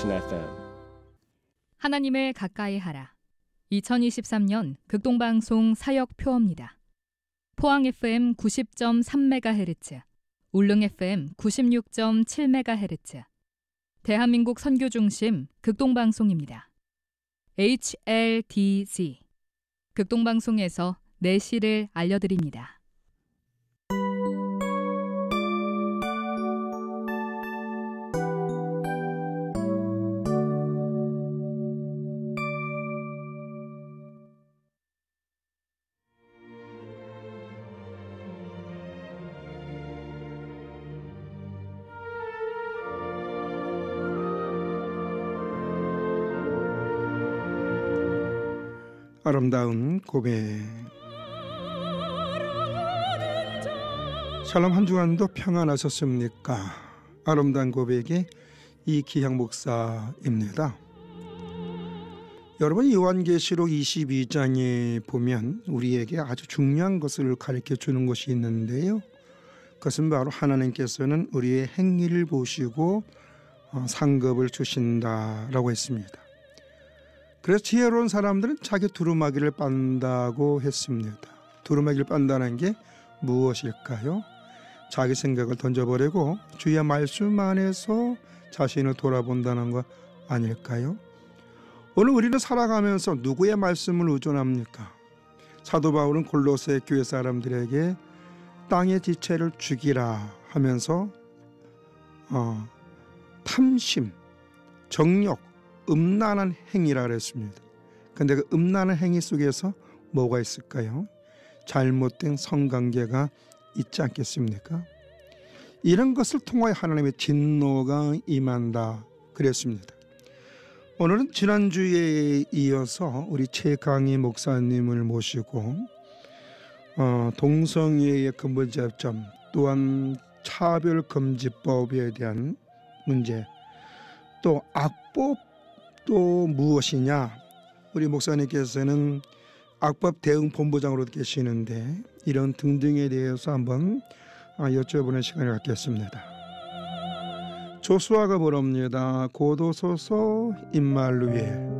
Mission FM. 하나님을 가까이 하라. 2023년 극동방송 사역 표어입니다. 포항 FM 90.3MHz, 울릉 FM 96.7MHz, 대한민국 선교중심 극동방송입니다. HLDC, 극동방송에서 내시를 알려드립니다. 아름다운 고백. 샬롬, 한 주간도 평안하셨습니까? 아름다운 고백의 이기향 목사입니다. 여러분, 요한계시록 22장에 보면 우리에게 아주 중요한 것을 가르쳐 주는 것이 있는데요, 그것은 바로 하나님께서는 우리의 행위를 보시고 상급을 주신다라고 했습니다. 그래서 지혜로운 사람들은 자기 두루마기를 빤다고 했습니다. 두루마기를 빤다는 게 무엇일까요? 자기 생각을 던져버리고 주의 말씀 안에서 자신을 돌아본다는 거 아닐까요? 오늘 우리는 살아가면서 누구의 말씀을 의존합니까? 사도 바울은 골로새 교회 사람들에게 땅의 지체를 죽이라 하면서 탐심, 정욕, 음란한 행위라 그랬습니다. 그런데 그 음란한 행위 속에서 뭐가 있을까요? 잘못된 성관계가 있지 않겠습니까? 이런 것을 통하여 하나님의 진노가 임한다 그랬습니다. 오늘은 지난주에 이어서 우리 최강희 목사님을 모시고 동성애의 근본점, 또한 차별금지법에 대한 문제, 또 악법 또 무엇이냐, 우리 목사님께서는 악법 대응 본부장으로 계시는데 이런 등등에 대해서 한번 여쭤보는 시간을 갖겠습니다. 조수아가 부릅니다. 고도소서 임마누엘.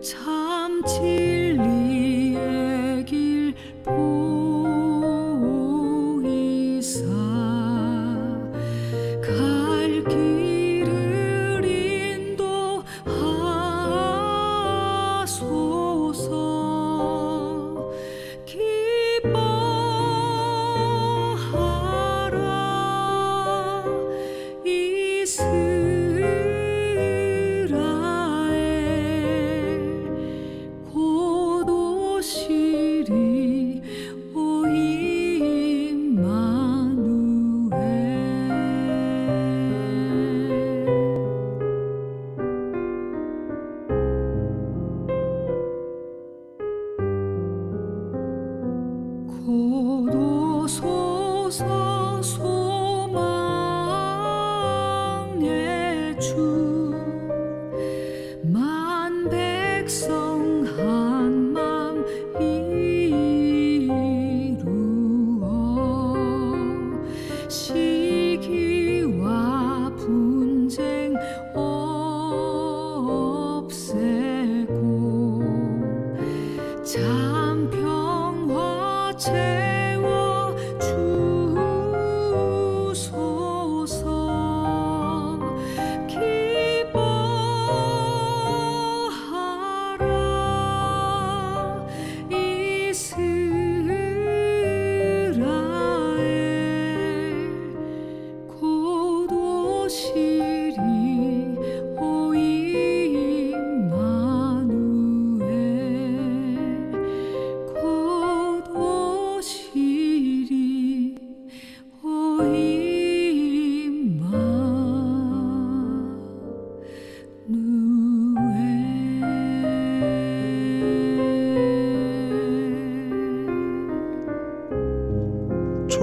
참 진리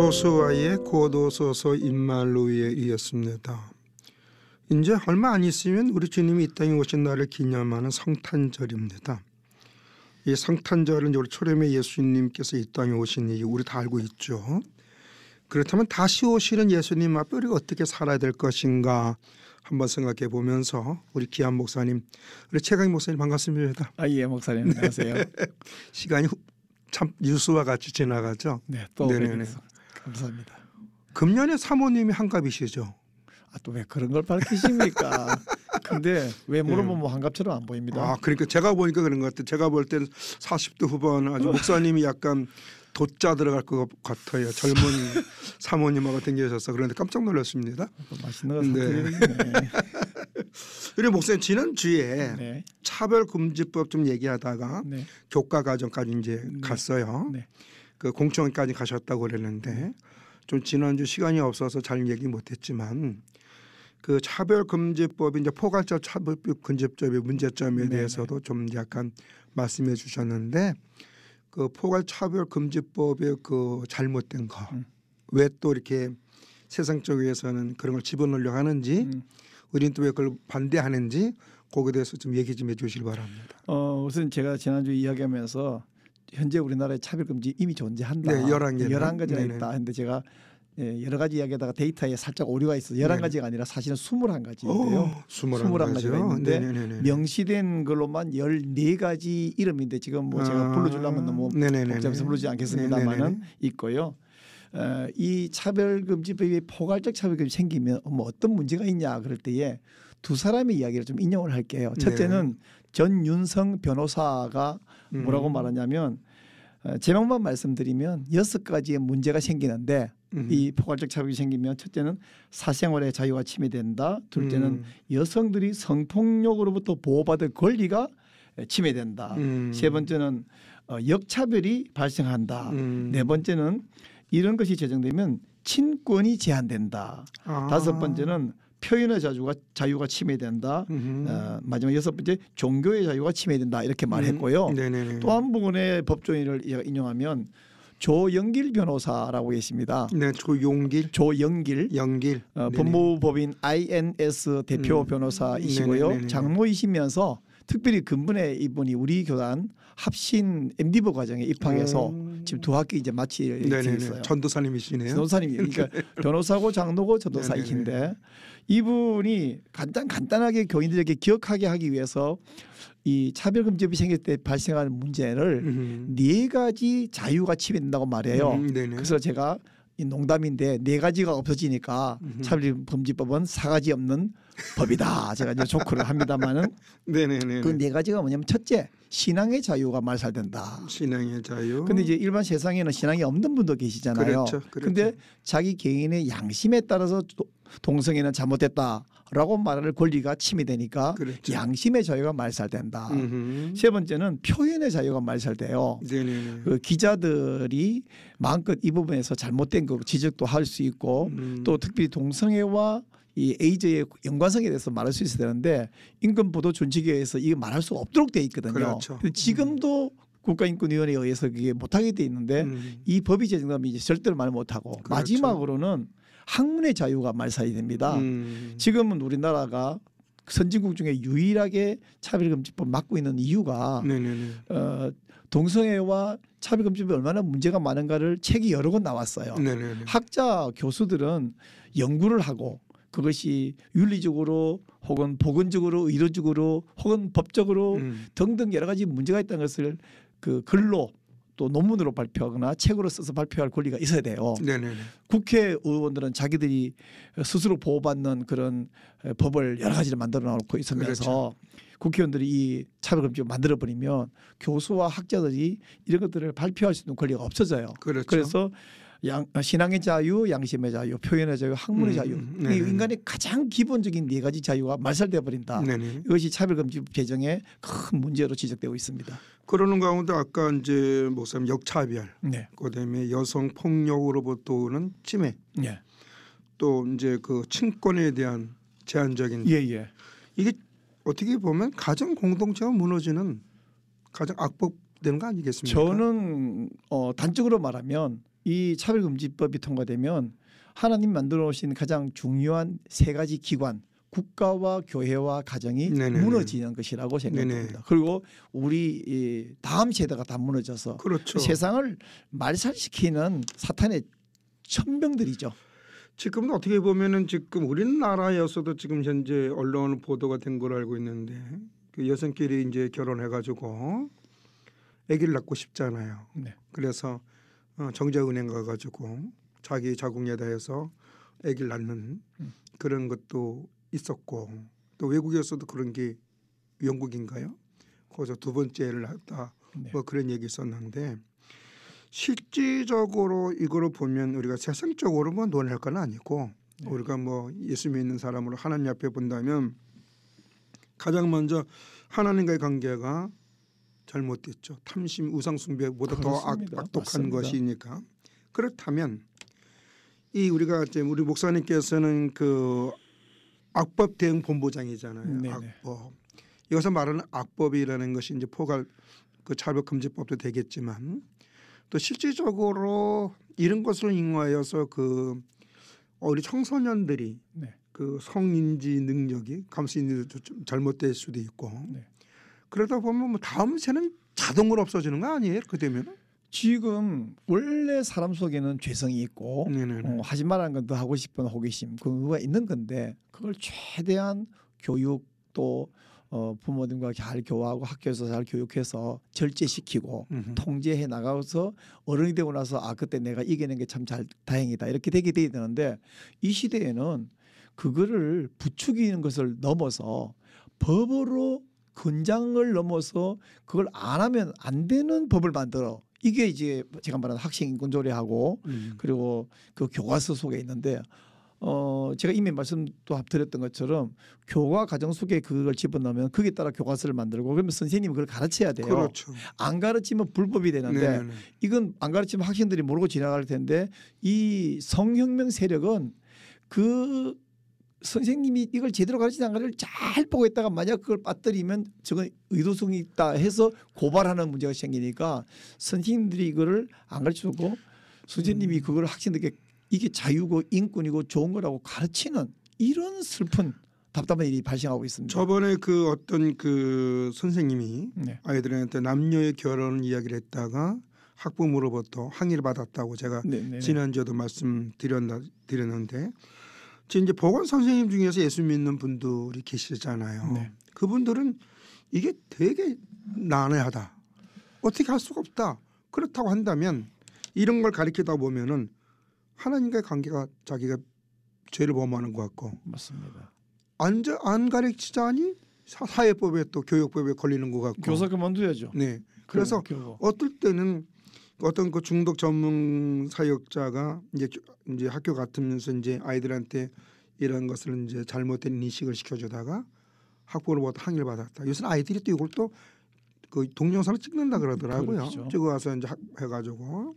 조수아의 고도소서 임말로 위에 이었습니다. 이제 얼마 안 있으면 우리 주님이 이 땅에 오신 날을 기념하는 성탄절입니다. 이 성탄절은 우리 초림의 예수님께서 이 땅에 오신 이유 우리 다 알고 있죠. 그렇다면 다시 오시는 예수님 앞에 우리가 어떻게 살아야 될 것인가 한번 생각해 보면서 우리 기한 목사님, 우리 최강 목사님 반갑습니다. 예, 목사님 안녕하세요. 시간이 참 뉴스와 같이 지나가죠. 네, 또 뵙겠습니다. 감사합니다. 금년에 사모님이 한갑이시죠? 또 왜 그런 걸 밝히십니까? 근데 왜 물어보면 한갑처럼 안 보입니다. 그러니까 제가 보니까 그런 것 같아요. 제가 볼 때는 40대 후반 아주 목사님이 약간 돋자 들어갈 것 같아요. 젊은 사모님하고 댕기셔서 그런데 깜짝 놀랐습니다. 맛있는 거 사드리네. 우리 목사님 지난주에 네. 차별금지법 좀 얘기하다가 네. 교과과정까지 이제 갔어요. 네. 그 공청회까지 가셨다고 그랬는데 좀 지난주 시간이 없어서 잘 얘기 못했지만 그 차별금지법이 이제 포괄적 차별금지법의 문제점에 대해서도 좀 약간 말씀해 주셨는데 그 포괄차별금지법의 그 잘못된 거 왜 또 이렇게 세상 쪽에서는 그런 걸 집어넣으려고 하는지 우리는 또 왜 그걸 반대하는지 거기에 대해서 좀 얘기 좀 해주시기 바랍니다. 우선 제가 지난주 이야기하면서 현재 우리나라에 차별금지 이미 존재한다. 네, 11가지가 있다. 근데 제가 여러 가지 이야기하다가 데이터에 살짝 오류가 있어서 11가지가 아니라 사실은 21가지인데요. 21가지가 있는데 네네네. 명시된 걸로만 14가지 이름인데 지금 뭐 제가 불러주려면 너무 복잡해서 부르지 않겠습니다만은 있고요. 이 차별금지법이 포괄적 차별금지 생기면 뭐 어떤 문제가 있냐 그럴 때에 두 사람의 이야기를 좀 인용을 할게요. 첫째는 전윤성 변호사가 뭐라고 말하냐면 제목만 말씀드리면 6가지의 문제가 생기는데 이 포괄적 차별이 생기면 첫째는 사생활의 자유가 침해된다. 둘째는 여성들이 성폭력으로부터 보호받을 권리가 침해된다. 세 번째는 역차별이 발생한다. 네 번째는 이런 것이 제정되면 친권이 제한된다. 다섯 번째는 표현의 자유가 침해된다. 마지막 여섯 번째 종교의 자유가 침해된다. 이렇게 말했고요. 또 한 부분의 법조인을 인용하면 조영길 변호사라고 계십니다. 네, 조영길. 법무법인 INS 대표 변호사이시고요. 장로이시면서 특별히 근본에 이분이 우리 교단 합신 MD부 과정에 입학해서 지금 2학기 이제 마칠 때 있어요. 전도사님이시네요. 전도사님이 그러니까 변호사고 장로고 전도사이신데 이분이 간단하게 교인들에게 기억하게 하기 위해서 이 차별금지법이 생길 때 발생하는 문제를 4가지 자유가 침해된다고 말해요. 그래서 제가 이 농담인데 4가지가 없어지니까 차별금지법은 4가지 없는 법이다. 제가 이제 조크를 합니다만은 그 4가지가 뭐냐면 첫째 신앙의 자유가 말살된다. 신앙의 자유. 근데 이제 일반 세상에는 신앙이 없는 분도 계시잖아요. 그렇죠. 근데 자기 개인의 양심에 따라서 동성애는 잘못됐다라고 말할 권리가 침해되니까 양심의 자유가 말살된다. 세 번째는 표현의 자유가 말살돼요. 그 기자들이 마음껏 이 부분에서 잘못된 거 지적도 할 수 있고 또 특별히 동성애와 이 에이즈의 연관성에 대해서 말할 수 있어야 되는데 인권보도준칙위에서 이게 말할 수 없도록 돼 있거든요. 근데 지금도 국가인권위원회에 의해서 그게 못하게 돼 있는데 이 법이 제정되면 이제 절대로 말 못하고 마지막으로는 학문의 자유가 말살이 됩니다. 지금은 우리나라가 선진국 중에 유일하게 차별금지법 막고 있는 이유가 동성애와 차별금지법이 얼마나 문제가 많은가를 책이 여러 권 나왔어요. 학자 교수들은 연구를 하고 그것이 윤리적으로 혹은 보건적으로 의료적으로 혹은 법적으로 등등 여러 가지 문제가 있다는 것을 그 글로 또 논문으로 발표하거나 책으로 써서 발표할 권리가 있어야 돼요. 국회의원들은 자기들이 스스로 보호받는 그런 법을 여러 가지를 만들어 놓고 있으면서 국회의원들이 이 차별금지를 만들어버리면 교수와 학자들이 이런 것들을 발표할 수 있는 권리가 없어져요. 그래서 신앙의 자유, 양심의 자유, 표현의 자유, 학문의 자유 이 인간의 가장 기본적인 4가지 자유가 말살되어 버린다. 이것이 차별금지법 제정의 큰 문제로 지적되고 있습니다. 그러는 가운데 아까 이제 목사님 역차별, 그다음에 여성 폭력으로부터 오는 침해, 또 이제 그 친권에 대한 제한적인 이게 어떻게 보면 가정 공동체가 무너지는 가장 악복되는 거 아니겠습니까? 저는 단적으로 말하면 이 차별금지법이 통과되면 하나님 만들어 놓으신 가장 중요한 세 가지 기관, 국가와 교회와 가정이 네네네. 무너지는 것이라고 생각합니다. 네네. 그리고 우리 이 다음 세대가 다 무너져서 그렇죠. 세상을 말살시키는 사탄의 천병들이죠. 지금도 어떻게 보면은 지금 우리나라에서도 지금 현재 언론 보도가 된 걸로 알고 있는데 그 여성끼리 이제 결혼해가지고 아기를 낳고 싶잖아요. 네. 그래서 정자은행 가가지고 자기 자궁에다 해서 아기를 낳는 그런 것도 있었고 또 외국에서도 그런 게 영국인가요? 거기서 두 번째를 낳았다. 네. 뭐 그런 얘기 있었는데 실질적으로 이거를 보면 우리가 세상적으로만 논할 건 아니고 네. 우리가 뭐 예수 믿는 사람으로 하나님 앞에 본다면 가장 먼저 하나님과의 관계가 잘못됐죠. 탐심, 우상숭배보다 더 악독한 맞습니다. 것이니까. 그렇다면 이 우리가 이제 우리 목사님께서는 그 악법 대응 본부장이잖아요. 네네. 악법. 여기서 말하는 악법이라는 것이 이제 포괄 그 차별금지법도 되겠지만 또 실질적으로 이런 것을 인하여서 그 우리 청소년들이 네. 그 성인지 능력이 감수인지도 좀 잘못될 수도 있고 네. 그러다 보면 뭐 다음 세는 자동으로 없어지는 거 아니에요? 그렇게 되면? 지금 원래 사람 속에는 죄성이 있고 하지 말라는 건 더 하고 싶은 호기심 그거가 있는 건데 그걸 최대한 교육 또 부모님과 잘 교화하고 학교에서 잘 교육해서 절제시키고 통제해 나가서 어른이 되고 나서 아 그때 내가 이겨낸 게 참 잘 다행이다 이렇게 되게 돼야 되는데 이 시대에는 그거를 부추기는 것을 넘어서 법으로 권장을 넘어서 그걸 안 하면 안 되는 법을 만들어 이게 이제 제가 말하는 학생 인권 조례하고 그리고 그 교과서 속에 있는데 제가 이미 말씀도 드렸던 것처럼 교과 과정 속에 그걸 집어넣으면 거기에 따라 교과서를 만들고 그러면 선생님이 그걸 가르쳐야 돼요. 그렇죠. 안 가르치면 불법이 되는데 네네. 이건 안 가르치면 학생들이 모르고 지나갈 텐데 이 성혁명 세력은 그 선생님이 이걸 제대로 가르치지 않은 걸 잘 보고 있다가 만약 그걸 빠뜨리면 저건 의도성이 있다 해서 고발하는 문제가 생기니까 선생님들이 이거를 안 가르쳐주고 선생님이 그걸 학생들에게 이게 자유고 인권이고 좋은 거라고 가르치는 이런 슬픈 답답한 일이 발생하고 있습니다. 저번에 그 어떤 그 선생님이 네. 아이들한테 남녀의 결혼 이야기를 했다가 학부모로부터 항의를 받았다고 제가 네네네. 지난주에도 말씀드렸는데 지금 이제 보건 선생님 중에서 예수 믿는 분들이 계시잖아요. 네. 그분들은 이게 되게 난해하다. 어떻게 할 수가 없다. 그렇다고 한다면 이런 걸 가르치다 보면은 하나님과의 관계가 자기가 죄를 범하는 것 같고 맞습니다. 안 가르치자니 사회법에 또 교육법에 걸리는 것 같고 교사 그만둬야죠. 네. 그래서 어떨 때는 어떤 그 중독 전문 사역자가 이제 학교 같으면서 이제 아이들한테 이런 것을 이제 잘못된 인식을 시켜주다가 학부로부터 항의를 받았다. 요새 아이들이 또 이걸 또 그 동영상을 찍는다 그러더라고요. 그렇죠. 찍어 와서 이제 해가지고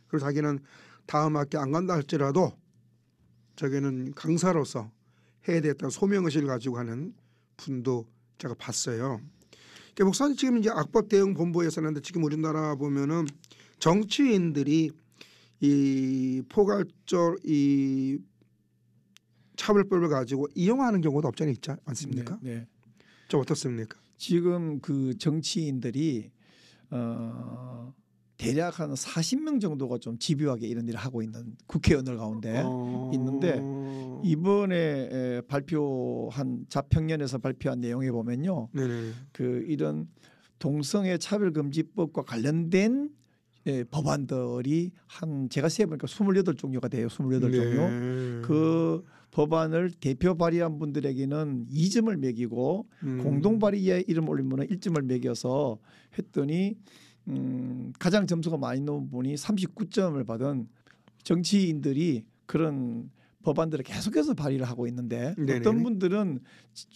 그리고 자기는 다음 학기 안 간다 할지라도 자기는 강사로서 해야 되겠다는 소명의식을 가지고 하는 분도 제가 봤어요. 그러니까 목사님 지금 이제 악법 대응 본부에서는 지금 우리나라 보면은 정치인들이 이 포괄적 이 차별법을 가지고 이용하는 경우도 없잖아요, 있지 않습니까? 네, 네. 좀 어떻습니까? 지금 그 정치인들이 대략 한 40명 정도가 좀 집요하게 이런 일을 하고 있는 국회의원들 가운데 있는데 이번에 발표한 자평련에서 발표한 내용에 보면요, 네네. 그 이런 동성애 차별금지법과 관련된 법안들이 한 제가 세보니까 28종류가 돼요. 28종류. 네. 그 법안을 대표 발의한 분들에게는 2점을 매기고 공동 발의에 이름 올린 분은 1점을 매겨서 했더니 가장 점수가 많이 나온 분이 39점을 받은 정치인들이 그런 법안들을 계속해서 발의를 하고 있는데 네네. 어떤 분들은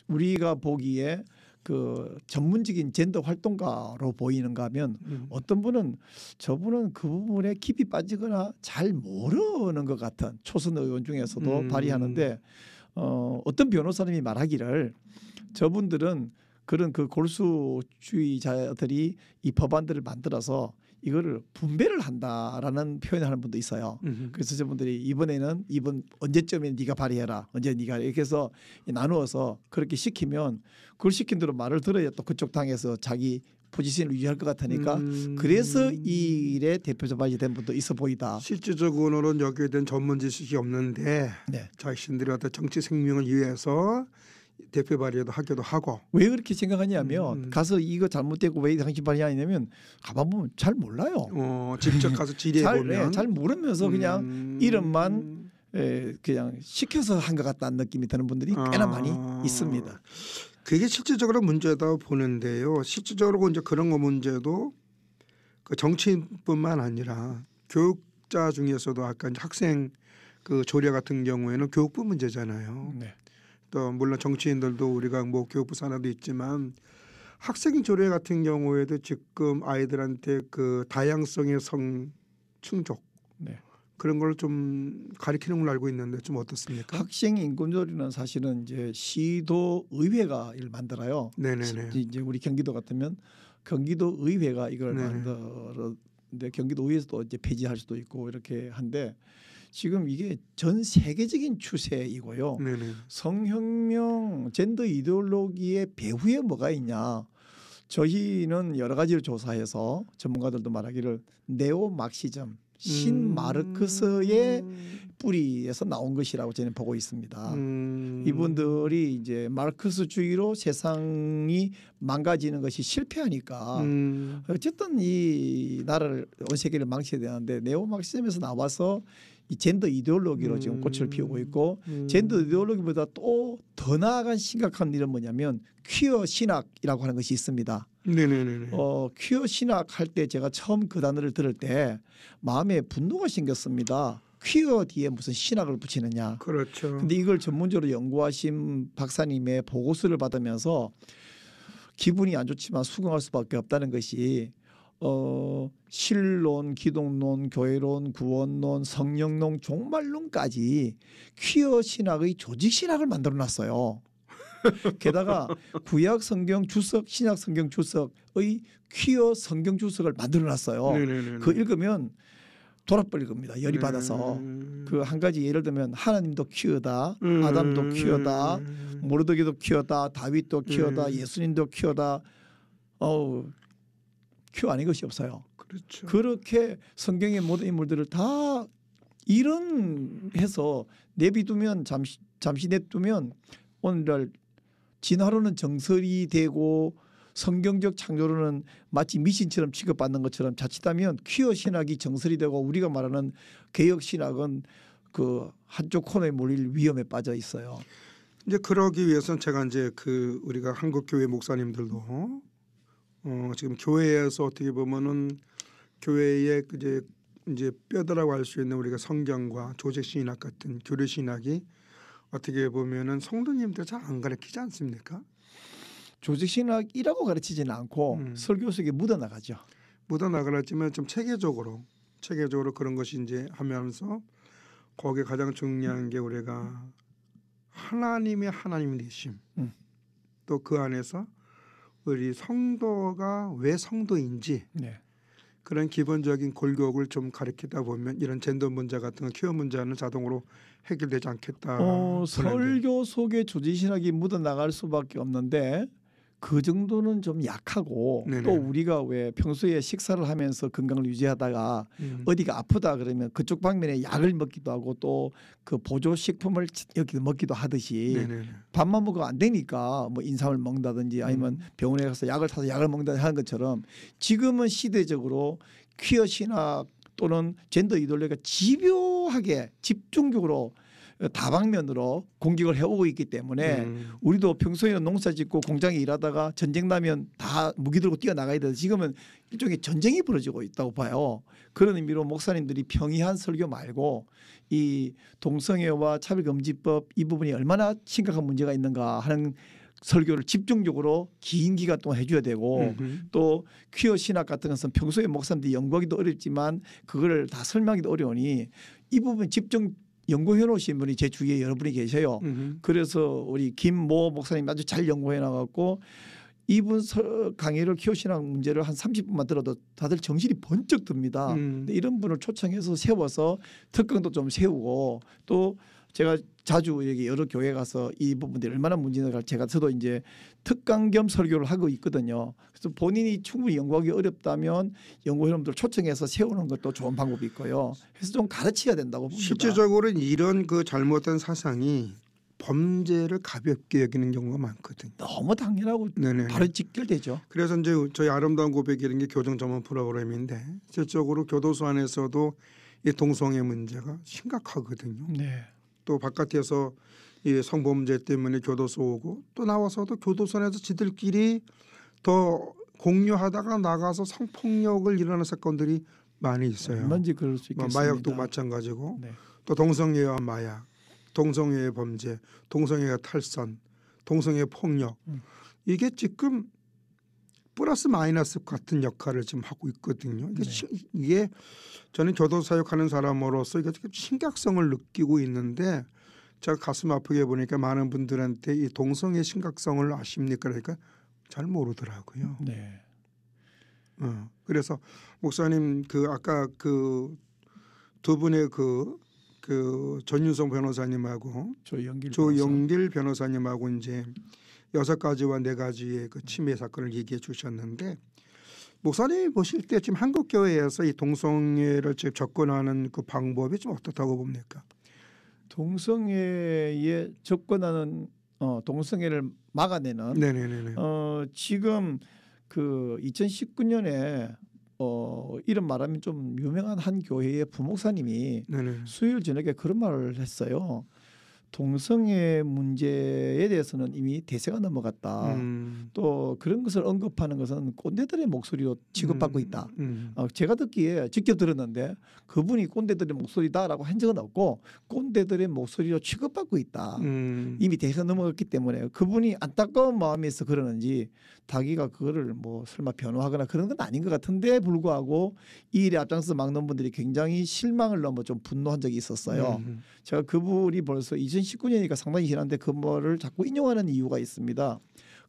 우리가 보기에 그 전문적인 젠더 활동가로 보이는가 하면 어떤 분은 저분은 그 부분에 깊이 빠지거나 잘 모르는 것 같은 초선 의원 중에서도 발의하는데 어떤 변호사님이 말하기를 저분들은 그런 그 골수주의자들이 이 법안들을 만들어서 이거를 분배를 한다라는 표현을 하는 분도 있어요. 그래서 저분들이 이번 언제쯤에 네가 발휘해라, 언제 네가 이렇게 해서 나누어서 그렇게 시키면 그걸 시킨 대로 말을 들어야 또 그쪽 당에서 자기 포지션을 유지할 것 같으니까 그래서 이 일에 대표적 발휘된 분도 있어 보이다. 실질적으로는 여기에 대한 전문 지식이 없는데 네. 자신들이 어떤 정치 생명을 위해서 대표 발의도 하기도 하고. 왜 그렇게 생각하냐면 가서 이거 잘못되고 왜 당신 발의하냐면 가만 보면 잘 몰라요. 직접 가서 질의해 보면 잘 모르면서 그냥 이름만 그냥 시켜서 한 것 같다는 느낌이 드는 분들이 꽤나 많이 있습니다. 그게 실질적으로 문제다 보는데요. 실질적으로 이제 그런 거 문제도 그 정치인뿐만 아니라 교육자 중에서도 아까 이제 학생 그 조례 같은 경우에는 교육부 문제잖아요. 네. 또 물론 정치인들도 우리가 뭐 교육부 산하도 있지만 학생 조례 같은 경우에도 지금 아이들한테 그 다양성의 성충족 네. 그런 걸 좀 가리키는 걸로 알고 있는데 좀 어떻습니까? 학생 인권조례는 사실은 이제 시도 의회가 이걸 만들어요. 네네네. 이제 우리 경기도 같으면 경기도 의회가 이걸 네네. 만들었는데 경기도 의회에서도 이제 폐지할 수도 있고 이렇게 한데 지금 이게 전 세계적인 추세이고요. 네네. 성혁명 젠더 이데올로기의 배후에 뭐가 있냐? 저희는 여러 가지를 조사해서 전문가들도 말하기를 네오 막시즘 신마르크스의 뿌리에서 나온 것이라고 저는 보고 있습니다. 이분들이 이제 마르크스주의로 세상이 망가지는 것이 실패하니까 어쨌든 이 나라를 온 세계를 망쳐야 되는데 네오 막시즘에서 나와서 이 젠더 이데올로기로 지금 꽃을 피우고 있고 젠더 이데올로기보다 또 더 나아간 심각한 일은 뭐냐면 퀴어 신학이라고 하는 것이 있습니다. 네네네. 퀴어 신학 할 때 제가 처음 그 단어를 들을 때 마음에 분노가 생겼습니다. 퀴어 뒤에 무슨 신학을 붙이느냐. 그렇죠. 근데 이걸 전문적으로 연구하신 박사님의 보고서를 받으면서 기분이 안 좋지만 수긍할 수밖에 없다는 것이 신론, 기독론, 교회론, 구원론, 성령론, 종말론까지 퀴어 신학의 조직 신학을 만들어놨어요. 게다가 구약 성경 주석, 신약 성경 주석의 퀴어 성경 주석을 만들어놨어요. 네네네. 그 읽으면 돌아버릴 겁니다. 열이 받아서. 그 한 가지 예를 들면 하나님도 퀴어다, 아담도 퀴어다, 모르드게도 퀴어다, 다윗도 퀴어다, 예수님도 퀴어다. 퀴어 아닌 것이 없어요. 그렇죠. 그렇게 성경의 모든 인물들을 다 이런 해서 내비두면 잠시 냅두면 오늘날 진화론은 정설이 되고 성경적 창조론은 마치 미신처럼 취급받는 것처럼 자칫하면 퀴어 신학이 정설이 되고 우리가 말하는 개혁 신학은 그 한쪽 코너에 몰릴 위험에 빠져 있어요. 이제 그러기 위해서는 제가 이제 그 우리가 한국 교회 목사님들도 지금 교회에서 어떻게 보면은 교회의 이제 뼈다라고 할 수 있는 우리가 성경과 조직 신학 같은 교리 신학이 어떻게 보면은 성도님들 잘 안 가르치지 않습니까? 조직 신학이라고 가르치지는 않고 설교 속에 묻어나가죠. 묻어나가지만 좀 체계적으로 그런 것이 이제 하면서 거기에 가장 중요한 게 우리가 하나님의 하나님 되심 또 그 안에서 우리 성도가 왜 성도인지 네. 그런 기본적인 골격을 좀 가르치다 보면 이런 젠더 문제 같은 퀴어 문제는 자동으로 해결되지 않겠다. 설교 속에 조직신학이 묻어나갈 수밖에 없는데 그 정도는 좀 약하고 네네. 또 우리가 왜 평소에 식사를 하면서 건강을 유지하다가 어디가 아프다 그러면 그쪽 방면에 약을 먹기도 하고 또 그 보조식품을 여기 먹기도 하듯이 네네. 밥만 먹으면 안 되니까 뭐 인삼을 먹는다든지 아니면 병원에 가서 약을 타서 약을 먹는다 하는 것처럼 지금은 시대적으로 퀴어 신학 또는 젠더 이데올로기가 집요하게 집중적으로 다방면으로 공격을 해오고 있기 때문에 우리도 평소에는 농사짓고 공장에 일하다가 전쟁 나면 다 무기 들고 뛰어나가야 되는데 지금은 일종의 전쟁이 벌어지고 있다고 봐요. 그런 의미로 목사님들이 평이한 설교 말고 이 동성애와 차별금지법 이 부분이 얼마나 심각한 문제가 있는가 하는 설교를 집중적으로 긴 기간 동안 해줘야 되고 또 퀴어 신학 같은 것은 평소에 목사님들이 연구하기도 어렵지만 그걸 다 설명하기도 어려우니 이 부분 집중 연구해 놓으신 분이 제 주위에 여러분이 계셔요. 그래서 우리 김모 목사님 아주 잘 연구해 나갔고 이분 강의를 기호신앙 문제를 한 30분만 들어도 다들 정신이 번쩍 듭니다. 근데 이런 분을 초청해서 세워서 특강도 좀 세우고 또 제가 자주 여기 여러 교회 가서 이 부분들이 얼마나 문제인가 저도 이제 특강 겸 설교를 하고 있거든요. 그래서 본인이 충분히 연구하기 어렵다면 연구회원들 초청해서 세우는 것도 좋은 방법이 있고요. 그래서 좀 가르쳐야 된다고 봅니다. 실제적으로는 이런 그 잘못된 사상이 범죄를 가볍게 여기는 경우가 많거든요. 너무 당연하고 네네. 바로 직결되죠. 그래서 이제 저희 아름다운 고백이라는 게 교정 전문 프로그램인데 실질적으로 교도소 안에서도 이 동성애 문제가 심각하거든요. 네. 또 바깥에서 이 성범죄 때문에 교도소 오고 또 나와서도 교도소 안에서 지들끼리 더 공유하다가 나가서 성폭력을 일어나는 사건들이 많이 있어요. 얼마든지 그럴 수 있겠습니다. 마약도 마찬가지고 네. 또 동성애와 마약, 동성애의 범죄, 동성애가 탈선, 동성애 폭력 이게 지금 플러스 마이너스 같은 역할을 지금 하고 있거든요. 이게 저는 교도 사역하는 사람으로서 이게 심각성을 느끼고 있는데 제가 가슴 아프게 보니까 많은 분들한테 이 동성애 심각성을 아십니까? 그러니까 잘 모르더라고요. 네. 그래서 목사님 그 아까 그 두 분의 그 전윤성 변호사님하고 조영길 변호사님하고 이제 6가지와 4가지의 그 침해 사건을 얘기해 주셨는데 목사님이 보실 때 지금 한국 교회에서 이 동성애를 지금 접근하는 그 방법이 좀 어떻다고 봅니까? 동성애에 접근하는 동성애를 막아내는 네네네. 지금 그 2019년에 이런 말하면 좀 유명한 한 교회의 부목사님이 네네. 수요일 저녁에 그런 말을 했어요. 동성애 문제에 대해서는 이미 대세가 넘어갔다. 또 그런 것을 언급하는 것은 꼰대들의 목소리로 취급받고 있다. 제가 듣기에 직접 들었는데 그분이 꼰대들의 목소리다라고 한 적은 없고 꼰대들의 목소리로 취급받고 있다. 이미 대세가 넘어갔기 때문에 그분이 안타까운 마음에서 그러는지 자기가 그거를 뭐 설마 변호하거나 그런 건 아닌 것 같은데 불구하고 이 일에 앞장서 막는 분들이 굉장히 실망을 넘어 좀 분노한 적이 있었어요. 제가 그분이 벌써 2019년이니까 상당히 지났는데 그 말을 자꾸 인용하는 이유가 있습니다.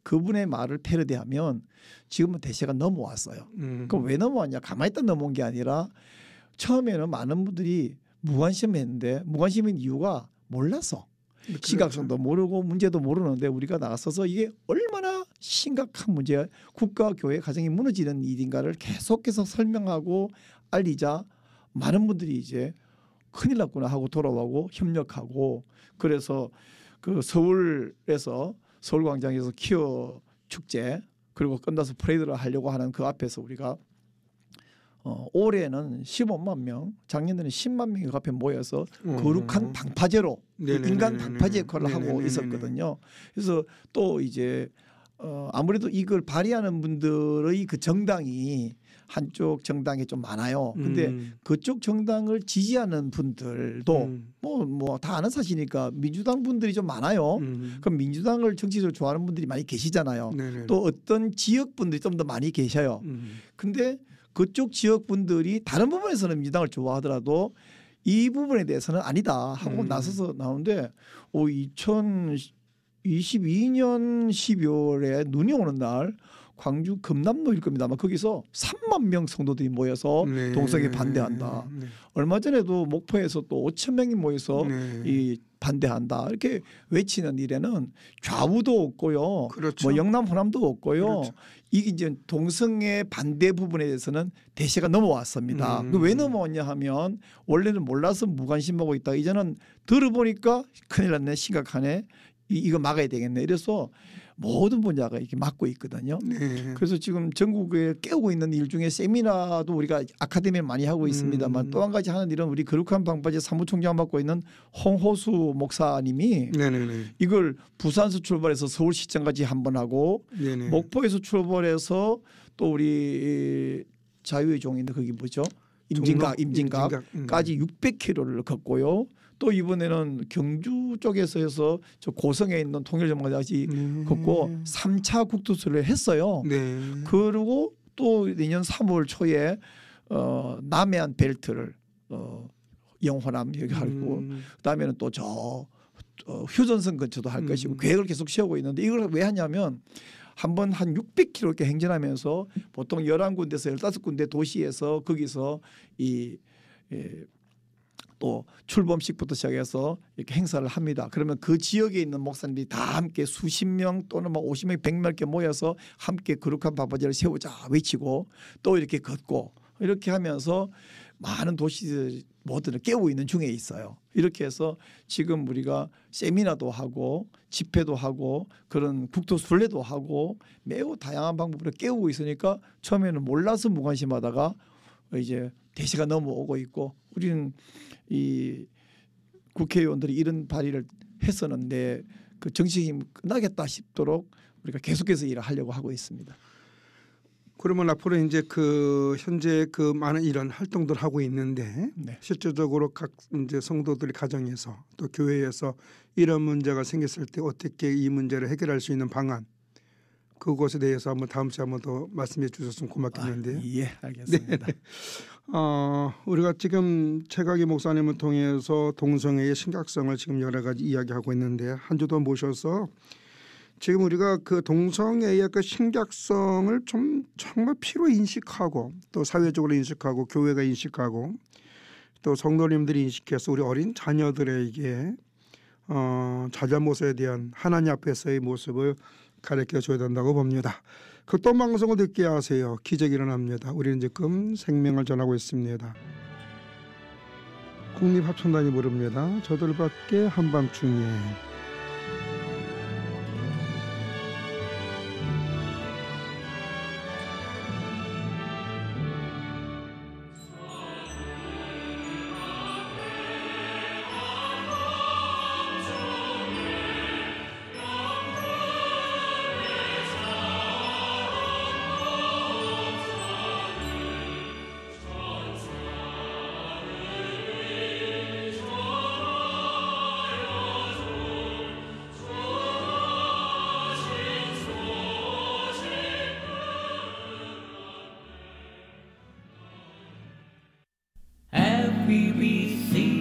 그분의 말을 패러디하면 지금은 대세가 넘어왔어요. 그럼 왜 넘어왔냐? 가만히 있다 넘어온 게 아니라 처음에는 많은 분들이 무관심했는데 무관심인 이유가 몰라서 심각성도 모르고 문제도 모르는데 우리가 나서서 이게 얼마나 심각한 문제야. 국가, 교회, 가정이 무너지는 일인가를 계속해서 설명하고 알리자 많은 분들이 이제 큰일 났구나 하고 돌아오고 협력하고 그래서 그 서울에서 서울광장에서 퀴어 축제 그리고 끝나서 프레이드를 하려고 하는 그 앞에서 우리가 올해는 15만 명, 작년에는 10만 명이 그 앞에 모여서 거룩한 방파제로 인간 방파제 역할을 하고 있었거든요. 그래서 또 이제 아무래도 이걸 발의하는 분들의 그 정당이 한쪽 정당이 좀 많아요. 근데 그쪽 정당을 지지하는 분들도 뭐 다 아는 사실이니까 민주당 분들이 좀 많아요. 그럼 민주당을 정치적으로 좋아하는 분들이 많이 계시잖아요. 또 어떤 지역 분들이 좀 더 많이 계셔요. 근데 그쪽 지역 분들이 다른 부분에서는 민주당을 좋아하더라도 이 부분에 대해서는 아니다 하고 나서서 나오는데 2022년 12월에 눈이 오는 날 광주 금남로일 겁니다. 아마 거기서 3만 명 성도들이 모여서 동성애 반대한다. 얼마 전에도 목포에서 또 5천 명이 모여서 이 반대한다. 이렇게 외치는 일에는 좌우도 없고요. 그렇죠. 뭐 영남 호남도 없고요. 그렇죠. 이게 이제 동성애 반대 부분에 대해서는 대세가 넘어왔습니다. 왜 넘어왔냐 하면 원래는 몰라서 무관심하고 있다. 이제는 들어보니까 큰일 났네. 심각하네. 이거 막아야 되겠네. 이래서 모든 분야가 이렇게 막고 있거든요. 그래서 지금 전국에 깨우고 있는 일 중에 세미나도 우리가 아카데미에 많이 하고 있습니다만 또 한 가지 하는 일은 우리 거룩한 방파제 사무총장 맡고 있는 홍호수 목사님이 이걸 부산에서 출발해서 서울시청까지 한번 하고 목포에서 출발해서 또 우리 자유의 종인데 거기 뭐죠? 임진각까지 600km를 걷고요. 또 이번에는 경주 쪽에서 해서 저 고성에 있는 통일전망까지 걷고 3차 국토수를 했어요. 그리고 또 내년 3월 초에 남해안 벨트를 영호남 여기 하고 그다음에는 또 저 휴전선 근처도 할 것이고 계획을 계속 세우고 있는데 이걸 왜 하냐면 한번 한 600km 이렇게 행진하면서 보통 11군데에서 15군데 도시에서 거기서 또 출범식부터 시작해서 이렇게 행사를 합니다. 그러면 그 지역에 있는 목사님들이 다 함께 수십 명 또는 뭐 50명, 100명 이렇게 모여서 함께 거룩한 바바지를 세우자 외치고 또 이렇게 걷고 이렇게 하면서 많은 도시들 모두를 깨우고 있는 중에 있어요. 이렇게 해서 지금 우리가 세미나도 하고 집회도 하고 그런 국토 순례도 하고 매우 다양한 방법으로 깨우고 있으니까 처음에는 몰라서 무관심하다가 이제 대세가 넘어오고 있고 우리는 이 국회의원들이 이런 발의를 했었는데 그 정치적인 끝나겠다 싶도록 우리가 계속해서 일을 하려고 하고 있습니다. 그러면 앞으로 이제 그 현재 그 많은 이런 활동들 하고 있는데 네. 실질적으로 각 이제 성도들의 가정에서 또 교회에서 이런 문제가 생겼을 때 어떻게 이 문제를 해결할 수 있는 방안 그것에 대해서 한번 다음 주에 한번 더 말씀해 주셨으면 고맙겠는데요. 예, 알겠습니다. 네. 우리가 지금 최각희 목사님을 통해서 동성애의 심각성을 지금 여러 가지 이야기하고 있는데 한 주 더 모셔서 지금 우리가 그 동성애의 그 심각성을 좀 정말 피로 인식하고 또 사회적으로 인식하고 교회가 인식하고 또 성도님들이 인식해서 우리 어린 자녀들에게 자잘못에 대한 하나님 앞에서의 모습을 가르쳐줘야 된다고 봅니다. 극동방송을 듣게 하세요. 기적이 일어납니다. 우리는 지금 생명을 전하고 있습니다. 국립합창단이 부릅니다. 저들밖에 한밤중에. We receive